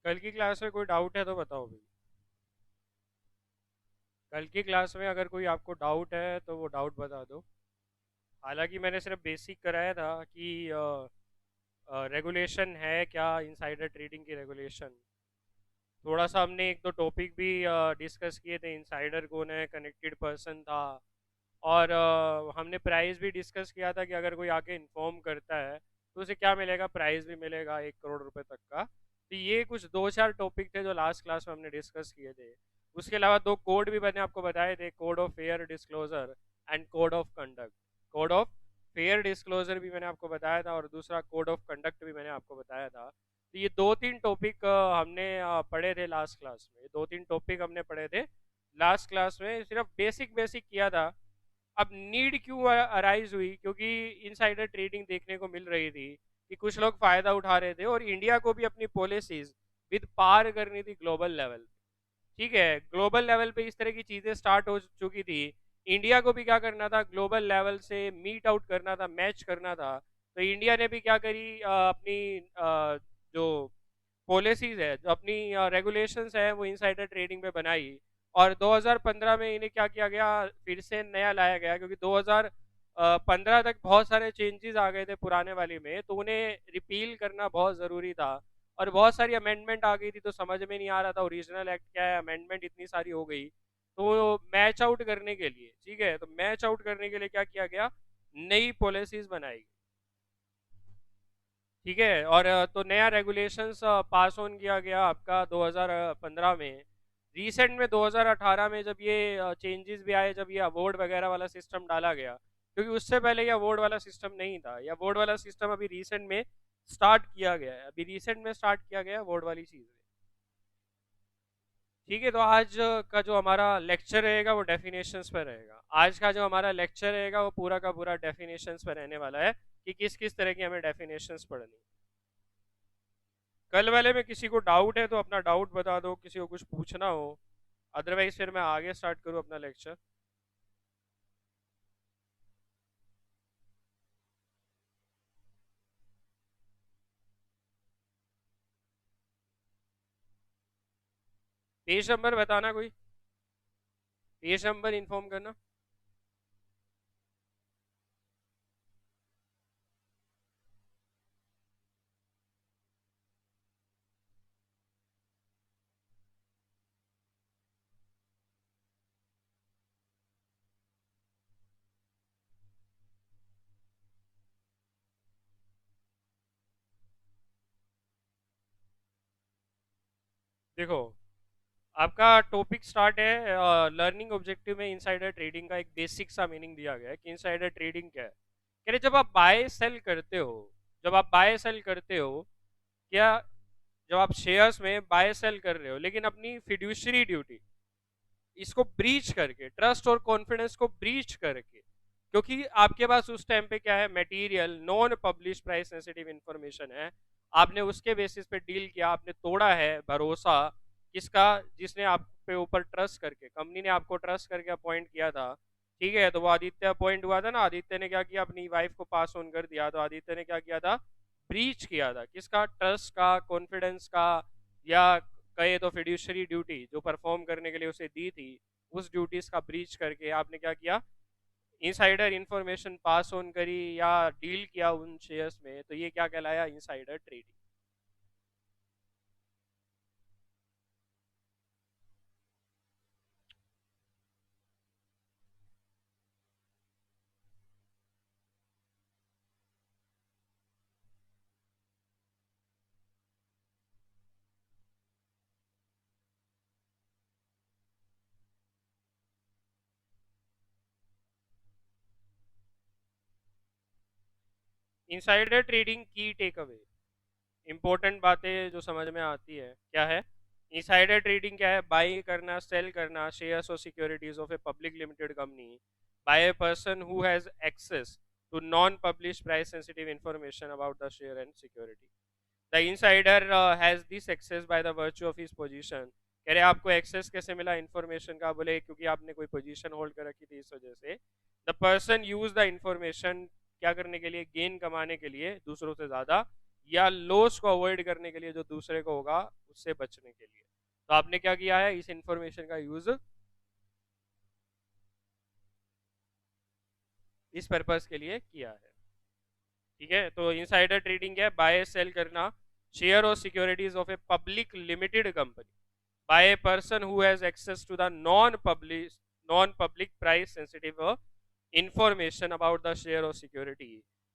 कल की क्लास में कोई डाउट है तो बताओ भाई। कल की क्लास में अगर कोई आपको डाउट है तो वो डाउट बता दो। हालांकि मैंने सिर्फ बेसिक कराया था कि रेगुलेशन है क्या, इनसाइडर ट्रेडिंग की रेगुलेशन। थोड़ा सा हमने एक दो टॉपिक भी डिस्कस किए थे, इनसाइडर कौन है, कनेक्टेड पर्सन था। और हमने प्राइस भी डिस्कस किया था कि अगर कोई आके इन्फॉर्म करता है तो उसे क्या मिलेगा, प्राइस भी मिलेगा 1 करोड़ रुपए तक का। तो ये कुछ दो चार टॉपिक थे जो लास्ट क्लास में हमने डिस्कस किए थे। उसके अलावा दो कोड भी मैंने आपको बताए थे, code of fair disclosure and code of conduct. Code of fair disclosure भी मैंने आपको बताया था और दूसरा कोड ऑफ कंडक्ट भी मैंने आपको बताया था। तो ये दो तीन टॉपिक हमने पढ़े थे लास्ट क्लास में, दो तीन टॉपिक हमने पढ़े थे लास्ट क्लास में, सिर्फ बेसिक बेसिक किया था। अब नीड क्यों अराइज हुई, क्योंकि इनसाइडर ट्रेडिंग देखने को मिल रही थी कि कुछ लोग फायदा उठा रहे थे और इंडिया को भी अपनी पॉलिसीज विद पार करनी थी ग्लोबल लेवल। ठीक है, ग्लोबल लेवल पे इस तरह की चीजें स्टार्ट हो चुकी थी। इंडिया को भी क्या करना था, ग्लोबल लेवल से मीट आउट करना था, मैच करना था। तो इंडिया ने भी क्या करी, अपनी जो पॉलिसीज है, जो अपनी रेगुलेशंस है, वो इनसाइडर ट्रेडिंग पे बनाई। और 2015 में इन्हें क्या किया गया, फिर से नया लाया गया, क्योंकि 2015 तक बहुत सारे चेंजेस आ गए थे पुराने वाली में, तो उन्हें रिपील करना बहुत ज़रूरी था। और बहुत सारी अमेंडमेंट आ गई थी तो समझ में नहीं आ रहा था ओरिजिनल एक्ट क्या है, अमेंडमेंट इतनी सारी हो गई। तो मैच आउट करने के लिए, ठीक है, तो मैच आउट करने के लिए क्या किया गया, नई पॉलिसीज बनाई गई। ठीक है, और तो नया रेगुलेशंस पास ऑन किया गया आपका 2015 में। रिसेंट में 2018 में जब ये चेंजेस भी आए, जब ये अवार्ड वगैरह वाला सिस्टम डाला गया, क्योंकि उससे पहले ये अवार्ड वाला सिस्टम नहीं था। ये अवार्ड वाला सिस्टम अभी रिसेंट में स्टार्ट किया गया है, अभी रिसेंट में स्टार्ट किया गया अवार्ड वाली चीज़। ठीक है, तो आज का जो हमारा लेक्चर रहेगा वो डेफिनेशंस पर रहेगा। आज का जो हमारा लेक्चर रहेगा वो पूरा का पूरा डेफिनेशंस पर रहने वाला है कि किस किस तरह की हमें डेफिनेशंस पढ़नी। कल वाले में किसी को डाउट है तो अपना डाउट बता दो, किसी को कुछ पूछना हो, अदरवाइज फिर मैं आगे स्टार्ट करूँ अपना लेक्चर। पेज नंबर बताना कोई, पेज नंबर इन्फॉर्म करना। देखो, आपका टॉपिक स्टार्ट है, लर्निंग ऑब्जेक्टिव में इनसाइडर ट्रेडिंग का एक बेसिक सा मीनिंग दिया गया है कि इनसाइडर ट्रेडिंग क्या है। कह रहे जब आप बाय सेल करते हो, जब आप बाय सेल करते हो, क्या, जब आप शेयर्स में बाय सेल कर रहे हो लेकिन अपनी फिड्यूशरी ड्यूटी इसको ब्रीच करके, ट्रस्ट और कॉन्फिडेंस को ब्रीच करके, क्योंकि आपके पास उस टाइम पे क्या है, material non publish price sensitive information है, आपने उसके बेसिस पे डील किया, आपने तोड़ा है भरोसा किसका, जिसने आप पे ऊपर ट्रस्ट करके, कंपनी ने आपको ट्रस्ट करके अपॉइंट किया था। ठीक है, तो वो आदित्य अपॉइंट हुआ था ना, आदित्य ने क्या किया, अपनी वाइफ को पास ऑन कर दिया, तो आदित्य ने क्या किया था, ब्रीच किया था किसका, ट्रस्ट का, कॉन्फिडेंस का, या कहे तो फिड्यूशरी ड्यूटी जो परफॉर्म करने के लिए उसे दी थी, उस ड्यूटीज का ब्रीच करके आपने क्या किया, इनसाइडर इंफॉर्मेशन पास ऑन करी या डील किया उन शेयर्स में, तो ये क्या कहलाया, इनसाइडर ट्रेडिंग। इनसाइडर ट्रेडिंग की टेक अवे, इंपॉर्टेंट बातें जो समझ में आती है क्या है, इनसाइडर ट्रेडिंग क्या है, बाई करना, सेल करना शेयर्स और securities of a public limited company by a person who has access to non publish price sensitive information about the share and security. The insider has this access by the virtue of his position. कह रहे आपको access कैसे मिला information का, बोले क्योंकि आपने कोई पोजीशन होल्ड कर रखी थी इस वजह से। The person use the information क्या करने के लिए, गेन कमाने के लिए दूसरों से ज्यादा, या लॉस को अवॉइड करने के लिए जो दूसरे को होगा उससे बचने के लिए। तो आपने क्या किया है, इस इंफॉर्मेशन का यूज इस पर्पस के लिए किया है। ठीक है, तो इनसाइडर ट्रेडिंग है बाय सेल करना शेयर और securities of a public limited company by a person who has access to the non-public price sensitive information about the share or security.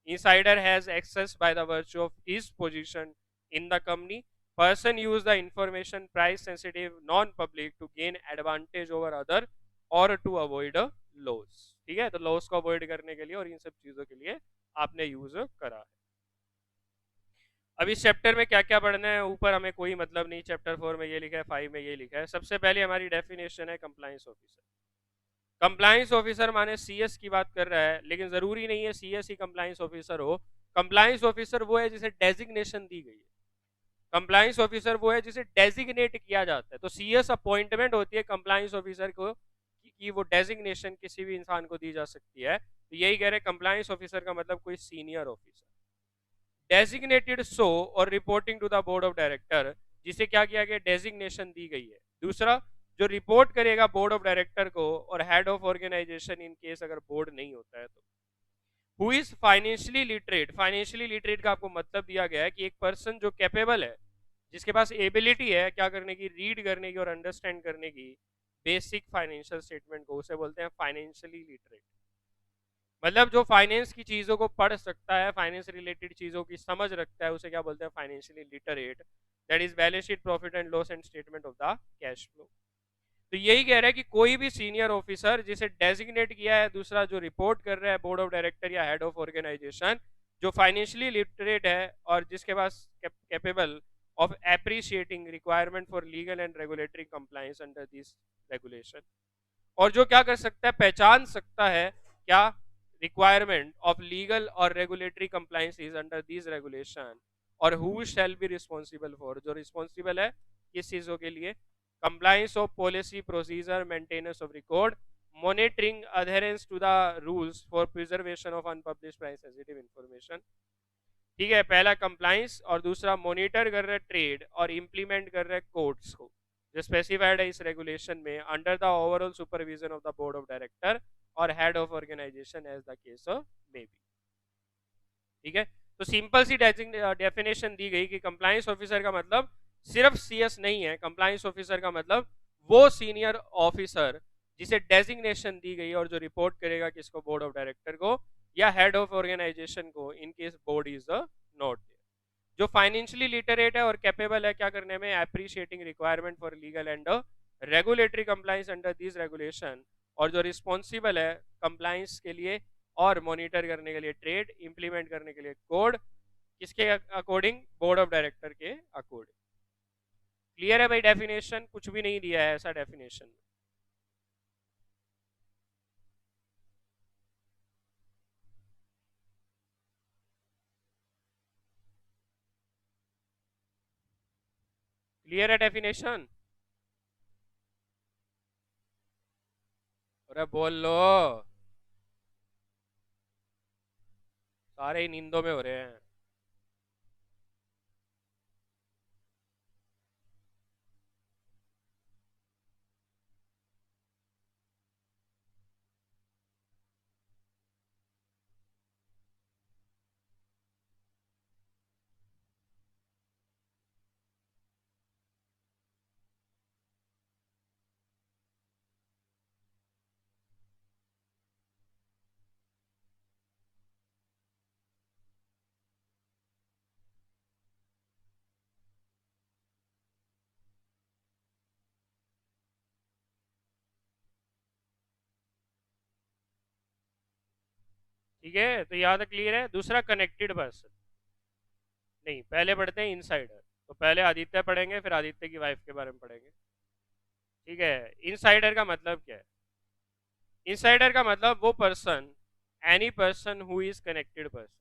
Insider has access by the virtue of his position in the company. Person use the information price sensitive non-public to gain advantage over other or to avoid a loss. ठीक है, तो loss को avoid करने के लिए और इन सब चीजों के लिए आपने यूज करा है। अब इस चैप्टर में क्या क्या पढ़ना है ऊपर हमें कोई मतलब नहीं, चैप्टर 4 में ये लिखा है, 5 में ये लिखा है। सबसे पहले हमारी डेफिनेशन है कंप्लायंस ऑफिसर। कंप्लायंस ऑफिसर माने सीएस की बात कर रहा है, लेकिन जरूरी नहीं है सीएस ही कंप्लायंस ऑफिसर हो। कंप्लायंस ऑफिसर वो है जिसे डेजिग्नेशन दी गई है, कंप्लायंस ऑफिसर वो है जिसे डेजिग्नेट किया जाता है। तो सीएस अपॉइंटमेंट होती है कंप्लायंस ऑफिसर को कि वो डेजिग्नेशन किसी भी इंसान को दी जा सकती है। तो यही कह रहे हैं कंप्लायंस ऑफिसर का मतलब कोई सीनियर ऑफिसर डेजिग्नेटेड सो और reporting to the board of director, जिसे क्या किया गया, डेजिग्नेशन दी गई है। दूसरा, जो रिपोर्ट करेगा बोर्ड ऑफ डायरेक्टर को और head of organization in case अगर बोर्ड नहीं होता है तो। Who is financially literate, financially literate का आपको मतलब दिया गया है कि एक पर्सन जो कैपेबल है, जिसके पास एबिलिटी है क्या करने की, रीड करने की और अंडरस्टैंड करने की बेसिक फाइनेंशियल स्टेटमेंट को, उसे बोलते हैं फाइनेंशियली लिटरेट। मतलब जो फाइनेंस की चीजों को पढ़ सकता है, फाइनेंस रिलेटेड चीजों की समझ रखता है, उसे क्या बोलते हैं, financially literate. That is balance sheet, profit and loss and statement of the cash flow. तो यही कह रहा है कि कोई भी सीनियर ऑफिसर जिसे डेजिग्नेट किया है, दूसरा जो रिपोर्ट कर रहा है बोर्ड ऑफ डायरेक्टर या हेड ऑफ ऑर्गेनाइजेशन, जो फाइनेंशियली लिटरेट है और जिसके पास capable of appreciating requirement for legal and regulatory compliance under this regulation, और जो क्या कर सकता है, पहचान सकता है क्या, रिक्वायरमेंट ऑफ लीगल और regulatory compliance is under this regulation, और who shall be responsible for, जो रिस्पॉन्सिबल है किस चीजों के लिए, compliance of policy procedure, maintenance of record, monitoring adherence to the rules for preservation of unpublished price sensitive information। ठीक है, पहला कंप्लाइंस और दूसरा मॉनिटर कर रहे ट्रेड और इंप्लीमेंट कर रहे कोड्स को जो स्पेसिफाइड है इस रेगुलेशन में under the overall supervision of the board of director और head of organisation as the case may be. ठीक है, तो सिंपल सी डेफिनेशन दी गई कि कंप्लायंस ऑफिसर का मतलब सिर्फ सीएस नहीं है, कंप्लायंस ऑफिसर का मतलब वो सीनियर ऑफिसर जिसे डेजिग्नेशन दी गई और जो रिपोर्ट करेगा किसको, बोर्ड ऑफ डायरेक्टर को या हेड ऑफ ऑर्गेनाइजेशन को in case board is not there, जो फाइनेंशियली लिटरेट है और कैपेबल है क्या करने में, appreciating requirement for legal and regulatory compliance under this regulation, और जो रिस्पॉन्सिबल है कंप्लायंस के लिए और मॉनिटर करने के लिए ट्रेड, इंप्लीमेंट करने के लिए कोड, किसके अकॉर्डिंग, बोर्ड ऑफ डायरेक्टर के अकॉर्डिंग। क्लियर है भाई, डेफिनेशन कुछ भी नहीं दिया है ऐसा डेफिनेशन। क्लियर है डेफिनेशन, अरे बोल लो, सारे ही नींदों में हो रहे हैं। ठीक है, तो यहाँ तक क्लियर है। दूसरा कनेक्टेड पर्सन, नहीं पहले पढ़ते हैं इनसाइडर। तो पहले आदित्य पढ़ेंगे, फिर आदित्य की वाइफ के बारे में पढ़ेंगे। ठीक है, इनसाइडर का मतलब क्या है, इनसाइडर का मतलब वो person, any person who is connected person,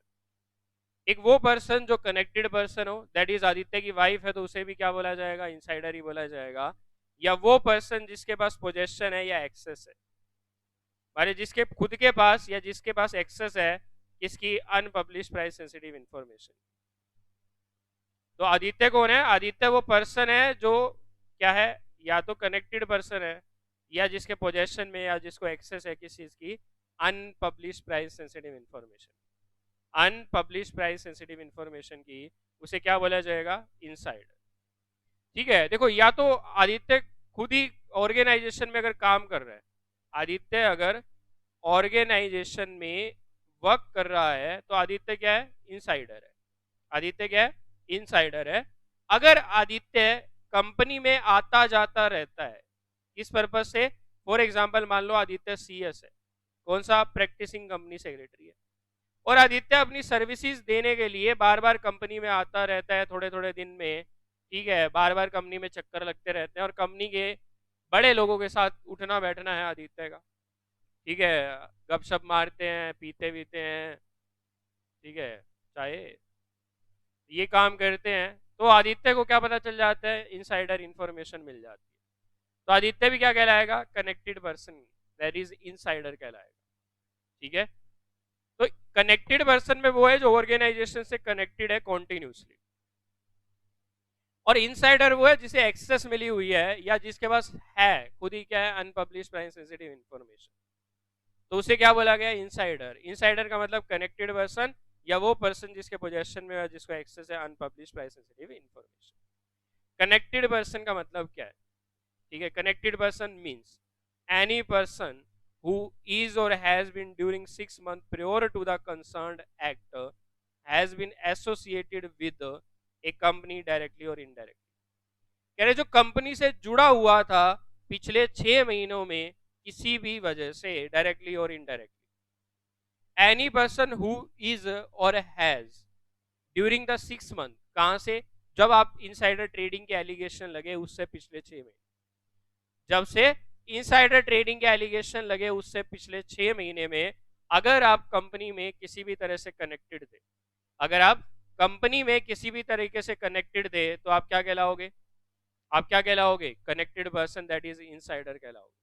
एक वो पर्सन जो कनेक्टेड पर्सन हो, दैट इज आदित्य की वाइफ है तो उसे भी क्या बोला जाएगा, इनसाइडर ही बोला जाएगा, या वो पर्सन जिसके पास पोजेशन है या एक्सेस है, माने जिसके खुद के पास या जिसके पास एक्सेस है किसकी, अनपब्लिश प्राइस सेंसिटिव इंफॉर्मेशन। तो आदित्य कौन है? आदित्य वो पर्सन है जो क्या है, या तो कनेक्टेड पर्सन है, या जिसके पोजेशन में या जिसको एक्सेस है किसी चीज की unpublish price sensitive information, unpublish price sensitive information की, उसे क्या बोला जाएगा? इनसाइडर। ठीक है, देखो, या तो आदित्य खुद ही ऑर्गेनाइजेशन में अगर काम कर रहा है, आदित्य अगर ऑर्गेनाइजेशन में वर्क कर रहा है तो आदित्य क्या है? इनसाइडर है। आदित्य क्या है? इनसाइडर है। अगर आदित्य कंपनी में आता जाता रहता है, किस पर्पज से? फॉर एग्जांपल मान लो आदित्य सीएस है, कौन सा? प्रैक्टिसिंग कंपनी सेक्रेटरी है, और आदित्य अपनी सर्विसेज देने के लिए बार बार कंपनी में आता रहता है थोड़े थोड़े दिन में, ठीक है, बार बार कंपनी में चक्कर लगते रहते हैं, और कंपनी के बड़े लोगों के साथ उठना बैठना है आदित्य का, ठीक है, गपशप मारते हैं, पीते वीते हैं, ठीक है, चाहे ये काम करते हैं, तो आदित्य को क्या पता चल जाता है? इनसाइडर इंफॉर्मेशन मिल जाती है। तो आदित्य भी क्या कहलाएगा? Connected person, that is insider कहलाएगा। ठीक है, तो कनेक्टेड पर्सन में वो है जो ऑर्गेनाइजेशन से कनेक्टेड है कॉन्टिन्यूसली, और इनसाइडर वो है जिसे एक्सेस मिली हुई है या जिसके पास है खुद ही क्या है? अनपब्लिश प्राइस सेंसिटिव इंफॉर्मेशन, तो उसे क्या बोला गया? इनसाइडर। इनसाइडर का मतलब कनेक्टेड पर्सन या वो पर्सन जिसके पोजेशन में है, जिसको एक्सेस है unpublish price sensitive information. Connected person का मतलब क्या है? ठीक है, connected person means any person who is or has been during 6 months prior to the concerned act has been associated with a company directly or indirectly। कह रहे जो company से जुड़ा हुआ था पिछले 6 महीनों में किसी भी वजह से, डायरेक्टली और indirectly, any person who is और हैज ड्यूरिंग द 6 मंथ, कहां से? जब आप इनसाइडर ट्रेडिंग के एलिगेशन लगे उससे पिछले 6 महीने, जब से इनसाइडर ट्रेडिंग के एलिगेशन लगे उससे पिछले 6 महीने में अगर आप कंपनी में किसी भी तरह से कनेक्टेड थे, अगर आप कंपनी में किसी भी तरीके से कनेक्टेड थे, तो आप क्या कहलाओगे? आप क्या कहलाओगे? Connected person, that is insider कहलाओगे।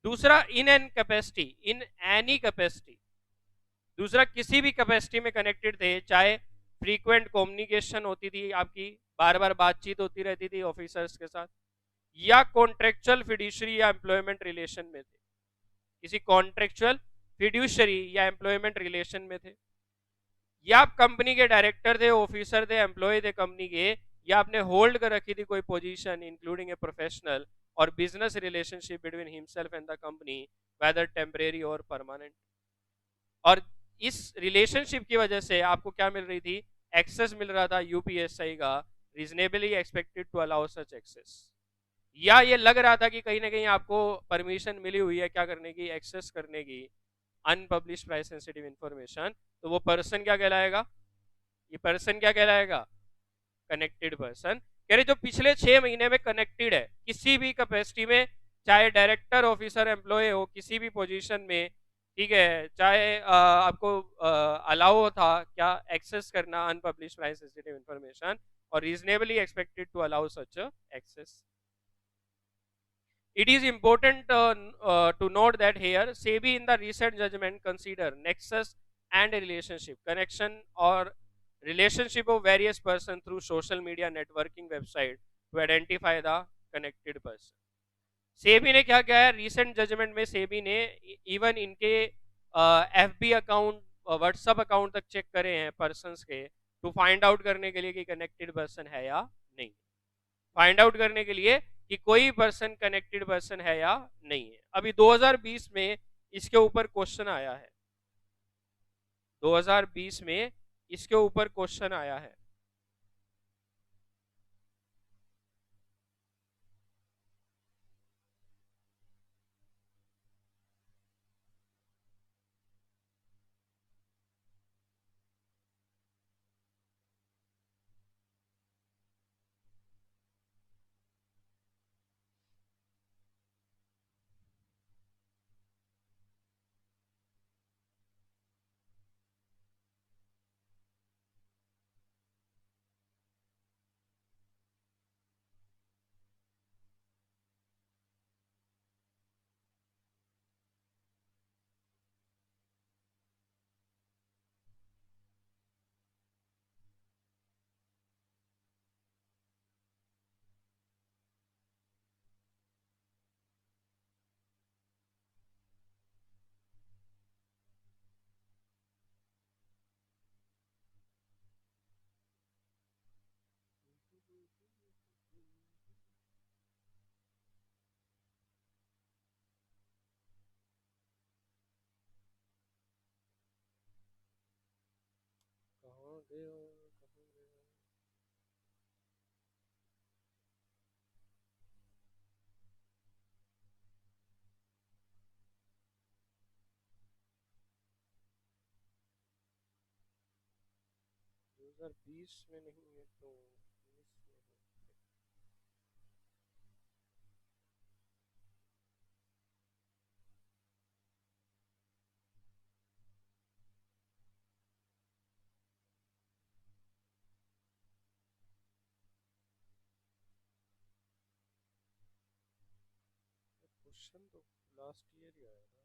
दूसरा, in an capacity, in any capacity, दूसरा किसी भी कैपेसिटी में कनेक्टेड थे, चाहे फ्रीक्वेंट कम्युनिकेशन होती थी आपकी, बार बार बातचीत होती रहती थी ऑफिसर्स के साथ, या कॉन्ट्रेक्चुअल फिड्यूशरी या एम्प्लॉयमेंट रिलेशन में थे, किसी कॉन्ट्रेक्चुअल फिड्यूशरी या एम्प्लॉयमेंट रिलेशन में थे, या आप कंपनी के डायरेक्टर थे, ऑफिसर थे, एम्प्लॉय थे कंपनी के, या आपने होल्ड कर रखी थी कोई पोजीशन इंक्लूडिंग ए प्रोफेशनल और business relationship between himself and the company, whether temporary और परमानेंट, और इस रिलेशनशिप की वजह से आपको क्या मिल रही थी? एक्सेस मिल रहा था यूपीएसआई का, reasonably expected to allow such access, या ये लग रहा था कि कहीं ना कहीं आपको परमिशन मिली हुई है क्या करने की? एक्सेस करने की अनपब्लिश प्राइस सेंसिटिव इंफॉर्मेशन, तो वो पर्सन क्या कहलाएगा? ये पर्सन क्या कहलाएगा? Connected person. कह रहे जो पिछले 6 महीने में कनेक्टेड है किसी भी कैपेसिटी में, चाहे डायरेक्टर, ऑफिसर, एम्प्लॉय हो, किसी भी पोजीशन में, ठीक है, चाहे आपको अलाउ था क्या? एक्सेस करना अनपब्लिश प्राइस सेंसिटिव इंफॉर्मेशन, और reasonably expected to allow such access. It is important to note that here SEBI in the recent judgment consider nexus and relationship, connection or relationship of various person through social media networking website to identify the connected person। SEBI ने क्या किया है recent judgement में? सेबी ने even इनके FB account, WhatsApp account तक check करे हैं पर्संस के, टू फाइंड आउट करने के लिए कि कनेक्टेड पर्सन है या नहीं, फाइंड आउट करने के लिए कि कोई पर्सन कनेक्टेड पर्सन है या नहीं है। अभी 2020 में इसके ऊपर क्वेश्चन आया है, 2020 में इसके ऊपर क्वेश्चन आया है। 2020 में नहीं है तो 19 में है। क्वेश्चन तो लास्ट ईयर ही आया था।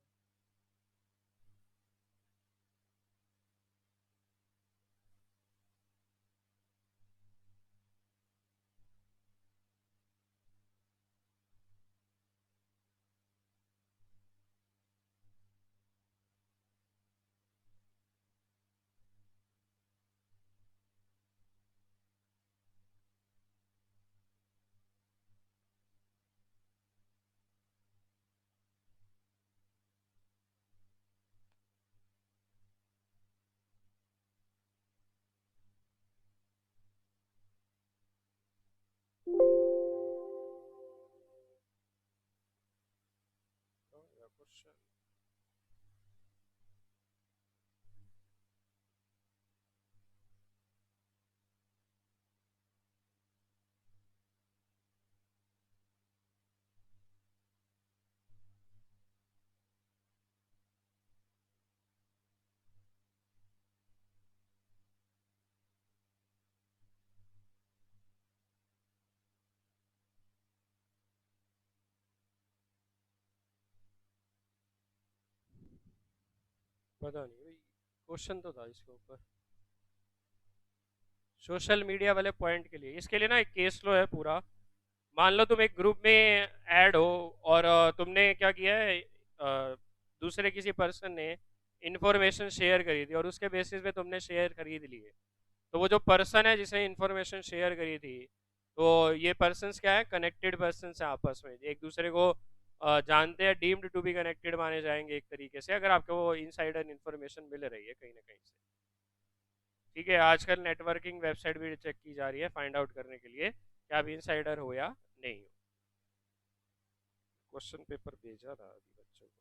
क्वेश्चन पता नहीं भाई, क्वेश्चन तो था इसके ऊपर सोशल मीडिया वाले पॉइंट के लिए। इसके लिए ना एक केस लो है पूरा। मान लो तुम एक ग्रुप में ऐड हो और तुमने क्या किया है, दूसरे किसी पर्सन ने इंफॉर्मेशन शेयर करी थी और उसके बेसिस पे तुमने शेयर खरीद लिए। तो वो जो पर्सन है जिसने इंफॉर्मेशन शेयर करी थी, तो ये पर्सन्स क्या है, कनेक्टेड पर्सन्स हैं आपस में, एक दूसरे को जानते हैं, डीम्ड टू बी कनेक्टेड माने जाएंगे एक तरीके से, अगर आपको वो इनसाइडर इंफॉर्मेशन मिल रही है कहीं ना कहीं से। ठीक है, आजकल नेटवर्किंग वेबसाइट भी चेक की जा रही है फाइंड आउट करने के लिए कि आप इनसाइडर हो या नहीं हो। क्वेश्चन पेपर भेजा था अभी बच्चों को।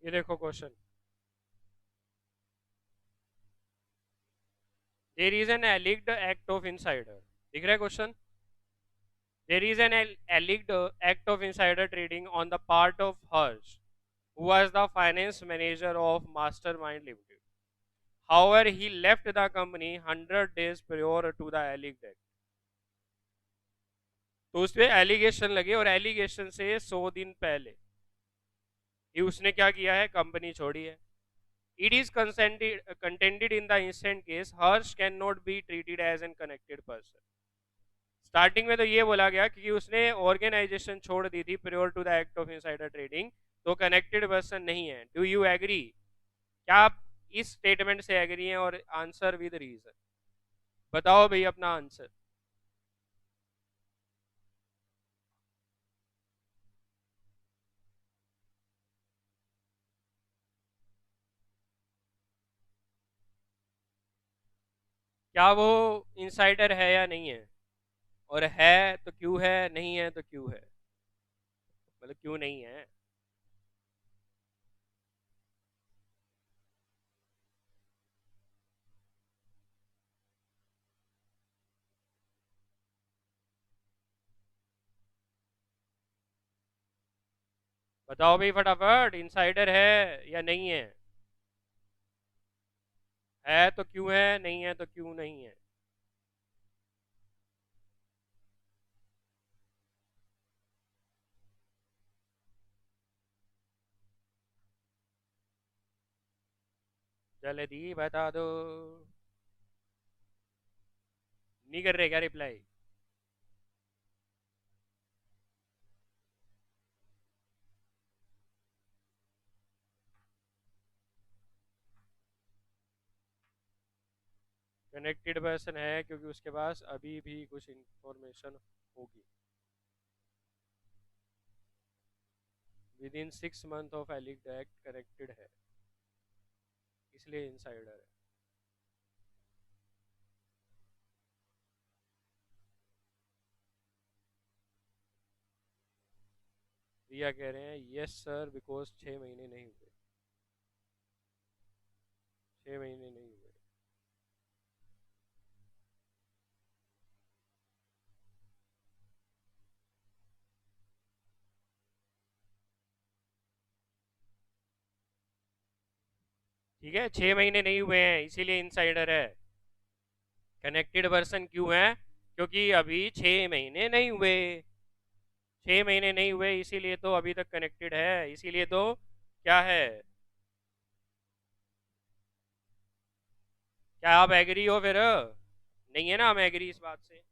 ये देखो question, there is an alleged act of insider, दिख रहा है question? There is an alleged act of insider trading on the part of Harsh who was the finance manager of Mastermind Limited. However, he left the company 100 days prior to the alleged act. तो उस पर allegation लगे और allegation से 100 दिन पहले ही उसने क्या किया है, कंपनी छोड़ी है। It is contended in the instant case, Harsh cannot be treated as an connected person. Starting में तो ये बोला गया कि उसने ऑर्गेनाइजेशन छोड़ दी थी prior to the act of insider trading, तो कनेक्टेड पर्सन नहीं है। Do you agree? क्या आप इस स्टेटमेंट से एग्री हैं? और आंसर विद रीजन। बताओ भाई अपना आंसर। क्या वो इनसाइडर है या नहीं है? और है तो क्यों है, नहीं है तो क्यों है? मतलब क्यों नहीं है? बताओ भाई फटाफट, इनसाइडर है या नहीं है? है तो क्यों है, नहीं है तो क्यों नहीं है? जल्दी बता दो। नहीं कर रहे क्या रिप्लाई? कनेक्टेड पर्सन है क्योंकि उसके पास अभी भी कुछ इंफॉर्मेशन होगी। Within 6 month of alleged act connected है, इसलिए इनसाइडर है। रिया कह रहे हैं यस सर बिकॉज 6 महीने नहीं हुए। 6 महीने नहीं हुए। ठीक है, 6 महीने नहीं हुए हैं इसीलिए इनसाइडर है। कनेक्टेड पर्सन क्यों है? क्योंकि अभी 6 महीने नहीं हुए। 6 महीने नहीं हुए इसीलिए तो अभी तक कनेक्टेड है, इसीलिए तो क्या है? क्या आप एग्री हो फिर? नहीं है ना, हम एग्री इस बात से।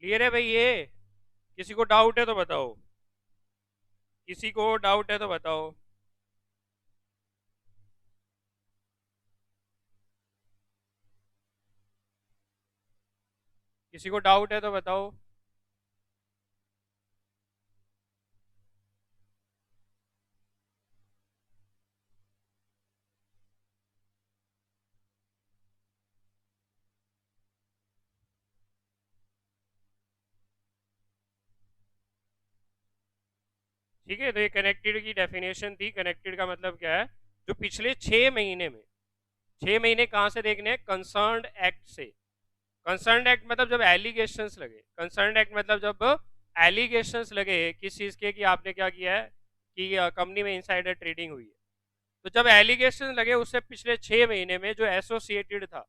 क्लियर है भाई ये? किसी को डाउट है तो बताओ। किसी को डाउट है तो बताओ। किसी को डाउट है तो बताओ। ठीक है, तो ये कनेक्टेड की डेफिनेशन थी। कनेक्टेड का मतलब क्या है? जो पिछले 6 महीने में, 6 महीने कहां से देखने हैं? कंसर्न एक्ट से। कंसर्न एक्ट मतलब जब एलिगेशंस लगे। कंसर्न एक्ट मतलब जब एलिगेशंस लगे किस चीज के, कि आपने क्या किया है, कि कंपनी में इनसाइडर ट्रेडिंग हुई है। तो जब एलिगेशन लगे उससे पिछले 6 महीने में जो एसोसिएटेड था,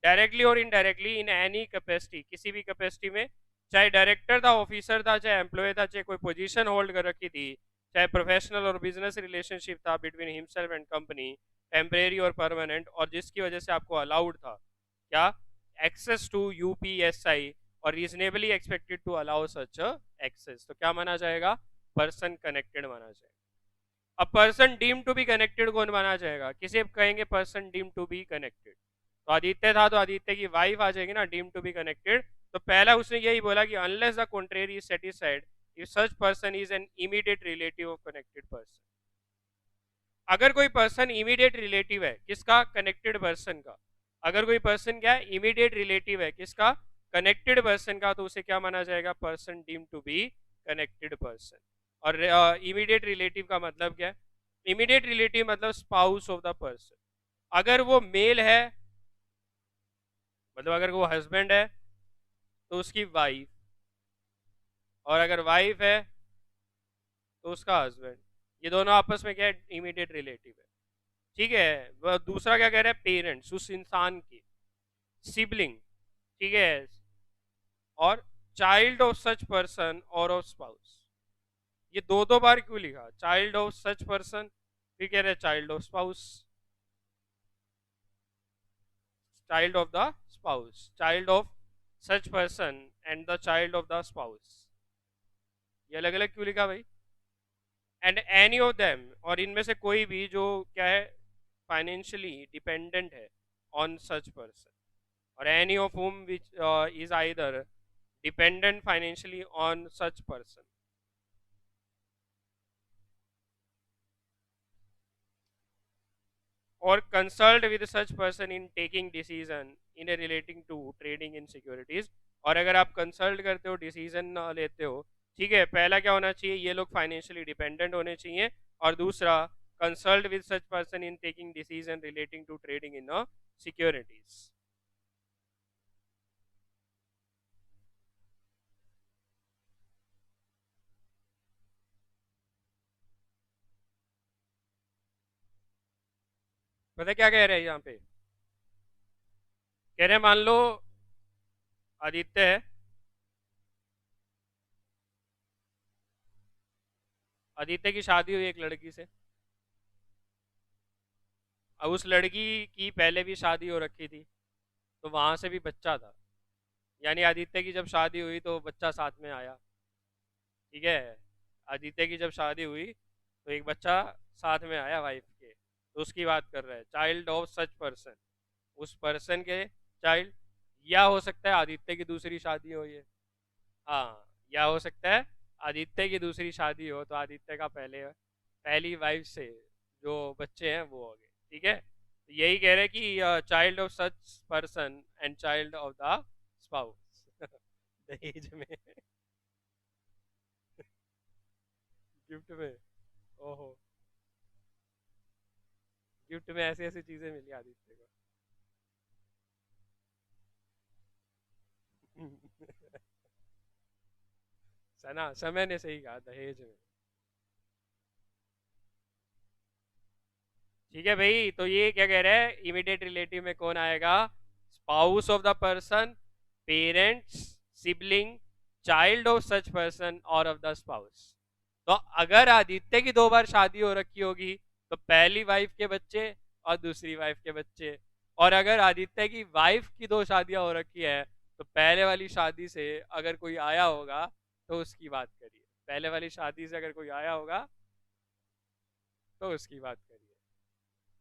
डायरेक्टली और इनडायरेक्टली इन एनी कैपेसिटी, किसी भी कैपेसिटी में, चाहे डायरेक्टर था, ऑफिसर था, चाहे एम्प्लॉय था, चाहे कोई पोजीशन होल्ड कर रखी थी, चाहे प्रोफेशनल और बिजनेस रिलेशनशिप था between himself and company, temporary और परमानेंट, और जिसकी वजह से आपको अलाउड था क्या? एक्सेस टू यूपीएसआई, और reasonably expected to allow such access, तो क्या माना जाएगा? पर्सन कनेक्टेड माना जाएगा। अब person deem to be connected कौन माना जाएगा? किसे कहेंगे person deem to be connected? तो आदित्य था, तो आदित्य की वाइफ आ जाएगी ना डीम टू बी कनेक्टेड। तो पहला उसने यही बोला कि unless the contrary is satisfied if such person is an immediate relative of connected person. अगर कोई पर्सन इमीडिएट रिलेटिव है किसका? कनेक्टेड पर्सन का। अगर कोई पर्सन क्या है? इमीडिएट रिलेटिव है किसका? कनेक्टेड पर्सन का, तो उसे क्या माना जाएगा? Person deem to be connected person. और इमीडिएट रिलेटिव का मतलब क्या है? इमीडिएट रिलेटिव मतलब स्पाउस ऑफ द पर्सन। अगर वो मेल है, मतलब अगर वो हस्बैंड है, तो उसकी वाइफ, और अगर वाइफ है तो उसका हस्बैंड। ये दोनों आपस में क्या है, इमीडिएट रिलेटिव है। ठीक है, वह दूसरा क्या कह रहा है, पेरेंट्स उस इंसान के, सिबलिंग, ठीक है, और चाइल्ड ऑफ सच पर्सन और ऑफ स्पाउस। ये दो बार क्यों लिखा, चाइल्ड ऑफ सच पर्सन, फिर कह रहे हैं child of spouse, child of the spouse, child of such person and the child of the spouse. ये अलग अलग क्यों लिखा भाई, एंड एनी ऑफ देम, और इनमें से कोई भी जो क्या है, फाइनेंशियली डिपेंडेंट है ऑन सच पर्सन, और any of whom which is either dependent financially on such person, or consult with such person in taking decision in a relating to trading in securities। और अगर आप consult करते हो, decision लेते हो, ठीक है, पहला क्या होना चाहिए, ये लोग फाइनेंशियली डिपेंडेंट होने चाहिए, और दूसरा consult with such person in taking decision relating to trading in securities. पता क्या कह रहे हैं यहाँ पे, कह रहे हैं मान लो आदित्य है, आदित्य की शादी हुई एक लड़की से, अब उस लड़की की पहले भी शादी हो रखी थी, तो वहां से भी बच्चा था, यानी आदित्य की जब शादी हुई तो बच्चा साथ में आया। ठीक है, आदित्य की जब शादी हुई तो एक बच्चा साथ में आया वाइफ के, तो उसकी बात कर रहा है, चाइल्ड ऑफ सच पर्सन, उस पर्सन के चाइल्ड, या हो सकता है आदित्य की दूसरी शादी हो ये, हाँ, या हो सकता है आदित्य की दूसरी शादी हो, तो आदित्य का पहले पहली वाइफ से जो बच्चे हैं वो हो गए। ठीक है, तो यही कह रहे हैं कि child of such person and child of the spouse दहेज में, गिफ्ट में, ओहो, गिफ्ट में ऐसी ऐसी चीजें मिली आदित्य को सना, समय ने सही कहा, दहेज में। ठीक है भाई, तो ये क्या कह रहा है, इमीडिएट रिलेटिव में कौन आएगा, spouse of the person, parents, sibling, child of such person और ऑफ द स्पाउस। तो अगर आदित्य की दो बार शादी हो रखी होगी तो पहली वाइफ के बच्चे और दूसरी वाइफ के बच्चे, और अगर आदित्य की वाइफ की दो शादियां हो रखी है तो पहले वाली शादी से अगर कोई आया होगा तो उसकी बात करिए, पहले वाली शादी से अगर कोई आया होगा तो उसकी बात करिए।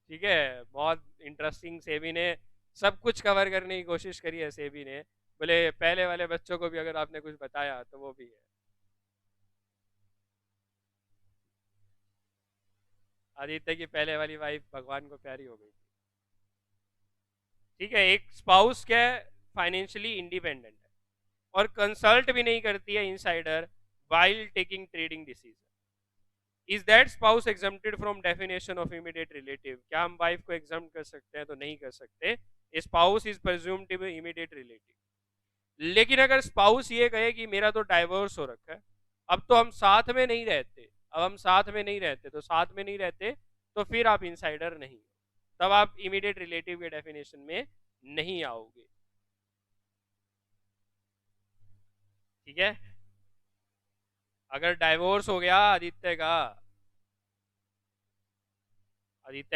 ठीक है, बहुत इंटरेस्टिंग, सेबी ने सब कुछ कवर करने की कोशिश करी है, सेबी ने, बोले पहले वाले बच्चों को भी अगर आपने कुछ बताया तो वो भी है। आदित्य की पहले वाली वाइफ भगवान को प्यारी हो गई थी। ठीक है, एक स्पाउस क्या है, फाइनेंशियली इंडिपेंडेंट है और कंसल्ट भी नहीं करती है insider while taking trading decision. Is that spouse exempted from definition of immediate relative, क्या हम वाइफ को एग्जाम कर सकते हैं, तो नहीं कर सकते। Spouse is presumed to be immediate relative. लेकिन अगर स्पाउस ये कहे कि मेरा तो डाइवोर्स हो रखा है, अब तो हम साथ में नहीं रहते, अब हम साथ में नहीं रहते, तो साथ में नहीं रहते तो फिर आप इंसाइडर नहीं, तब आप इमीडिएट रिलेटिव के डेफिनेशन में नहीं आओगे। ठीक है, अगर डाइवोर्स हो गया आदित्य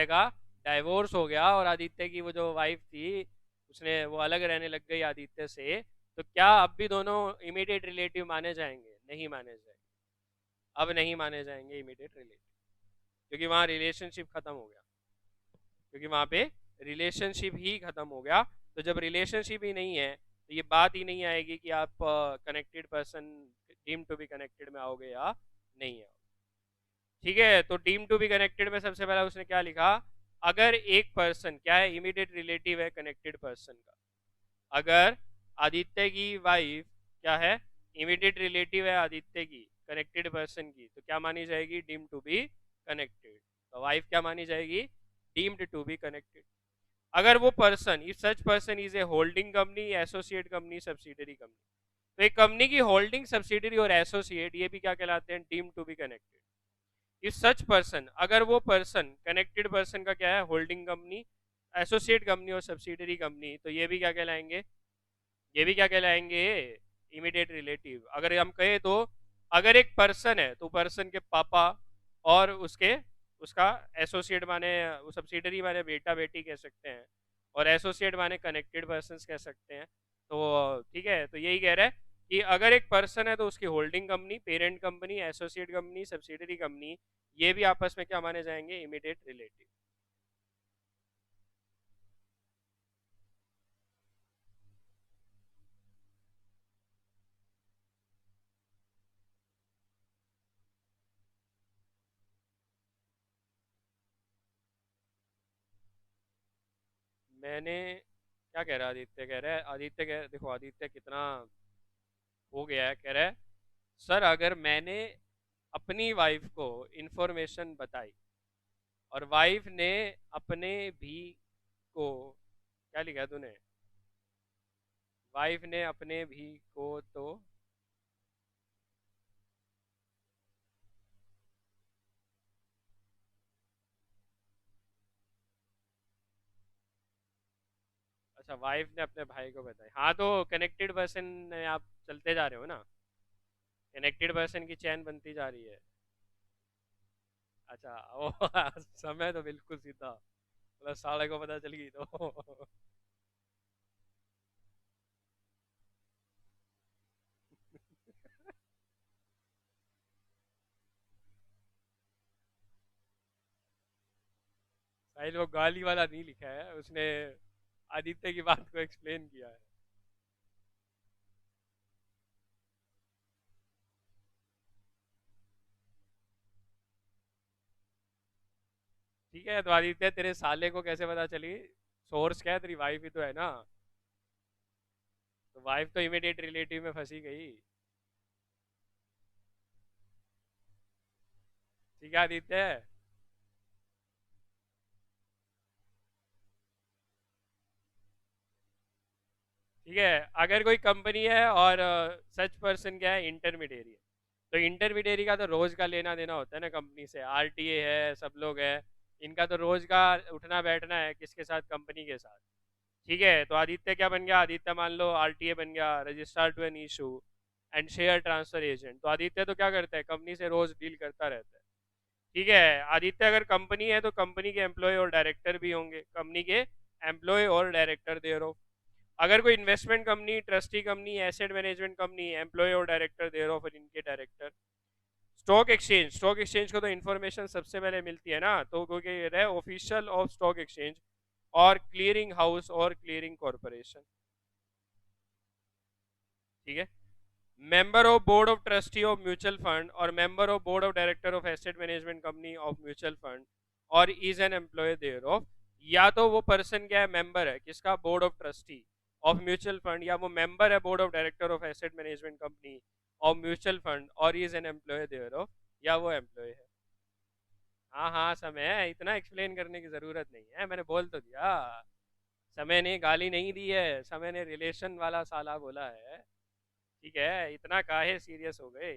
का डाइवोर्स हो गया और आदित्य की वो जो वाइफ थी उसने वो अलग रहने लग गई आदित्य से, तो क्या अब भी दोनों इमीडिएट रिलेटिव माने जाएंगे, नहीं माने जाएंगे, अब नहीं माने जाएंगे इमीडिएट रिलेटिव, क्योंकि वहां रिलेशनशिप खत्म हो गया, क्योंकि वहां पे रिलेशनशिप ही खत्म हो गया। तो जब रिलेशनशिप ही नहीं है तो ये बात ही नहीं आएगी कि आप connected person, deem to be connected में आओगे या नहीं आओगे। ठीक है, तो डीम टू बी कनेक्टेड में सबसे पहला उसने क्या लिखा, अगर एक पर्सन क्या है, इमीडिएट रिलेटिव है कनेक्टेड पर्सन का, अगर आदित्य की वाइफ क्या है, इमीडिएट रिलेटिव है आदित्य की कनेक्टेड पर्सन की, तो क्या मानी जाएगी, डीम टू बी कनेक्टेड। तो वाइफ क्या मानी जाएगी, डीम्ड टू बी कनेक्टेड। अगर वो person, if such person is a holding company, associate company, subsidiary company, तो एक कंपनी की होल्डिंग सब्सिडरी और एसोसिएट ये भी क्या कहलाते हैं, deemed to be connected. If such person, अगर वो पर्सन कनेक्टेड पर्सन का क्या है, होल्डिंग कंपनी, एसोसिएट कंपनी और सब्सिडरी कंपनी, तो ये भी क्या कहलाएंगे, ये भी क्या कहलाएंगे, इमीडिएट रिलेटिव। अगर हम कहें तो अगर एक पर्सन है तो पर्सन के पापा और उसके उसका एसोसिएट माने सब्सिडरी माने बेटा बेटी कह सकते हैं, और एसोसिएट माने कनेक्टेड पर्सन कह सकते हैं। तो ठीक है, तो यही कह रहा है कि अगर एक पर्सन है तो उसकी holding company, parent company, associate company, subsidiary company, ये भी आपस में क्या माने जाएंगे, इमीडिएट रिलेटिव। मैंने क्या कह रहा है, आदित्य कह रहा है, आदित्य कह देखो आदित्य कितना हो गया है, कह रहा है सर अगर मैंने अपनी वाइफ को इंफॉर्मेशन बताई और वाइफ ने अपने भी को, क्या लिखा है तूने, वाइफ ने अपने भी को तो, अच्छा वाइफ ने अपने भाई को बताई, हाँ तो कनेक्टेड पर्सन में आप चलते जा रहे हो ना, कनेक्टेड पर्सन की चैन बनती जा रही है। अच्छा ओ समय तो बिल्कुल सीधा, मतलब साले को पता चल गई तो साहिल वो गाली वाला नहीं लिखा है उसने, आदित्य की बात को एक्सप्लेन किया है। ठीक है, तो आदित्य तेरे साले को कैसे पता चली, सोर्स क्या है, तेरी वाइफ ही तो है ना, तो वाइफ तो इमीडिएट रिलेटिव में फंसी गई। ठीक है आदित्य, ठीक है, अगर कोई कंपनी है और सच पर्सन क्या है, इंटरमीडियरी है, तो इंटरमीडियरी का तो रोज का लेना देना होता है ना कंपनी से, आरटीए है, सब लोग है, इनका तो रोज का उठना बैठना है किसके साथ, कंपनी के साथ। ठीक है, तो आदित्य क्या बन गया, आदित्य मान लो आरटीए बन गया, registrar to an issue and share transfer agent, तो आदित्य तो क्या करता है, कंपनी से रोज डील करता रहता है। ठीक है, आदित्य अगर कंपनी है तो कंपनी के एम्प्लॉय और डायरेक्टर भी होंगे, कंपनी के एम्प्लॉय और डायरेक्टर देर ऑफ। अगर कोई investment company, trustee company, asset management company, employee और डायरेक्टर देर ऑफ और इनके director. Stock exchange, stock exchange को तो इन्फॉर्मेशन सबसे पहले मिलती है ना, तो क्योंकि रहे ऑफिशियल ऑफ स्टॉक एक्सचेंज और क्लियरिंग हाउस और क्लियरिंग कॉरपोरेशन। ठीक है, member of board of trustee of mutual fund और member of board of director of asset management company of mutual fund और is an employee thereof। या तो वो person क्या है, मेंबर है किसका, board of trustee of mutual fund, या वो मेंबर है board of director of asset management company of mutual fund और इज एन एम्प्लॉय देयरऑफ, या वो एम्प्लॉय है। हाँ हाँ समय है, इतना एक्सप्लेन करने की जरूरत नहीं है, मैंने बोल तो दिया, समय ने गाली नहीं दी है, समय ने रिलेशन वाला साला बोला है। ठीक है, इतना काहे सीरियस हो गए।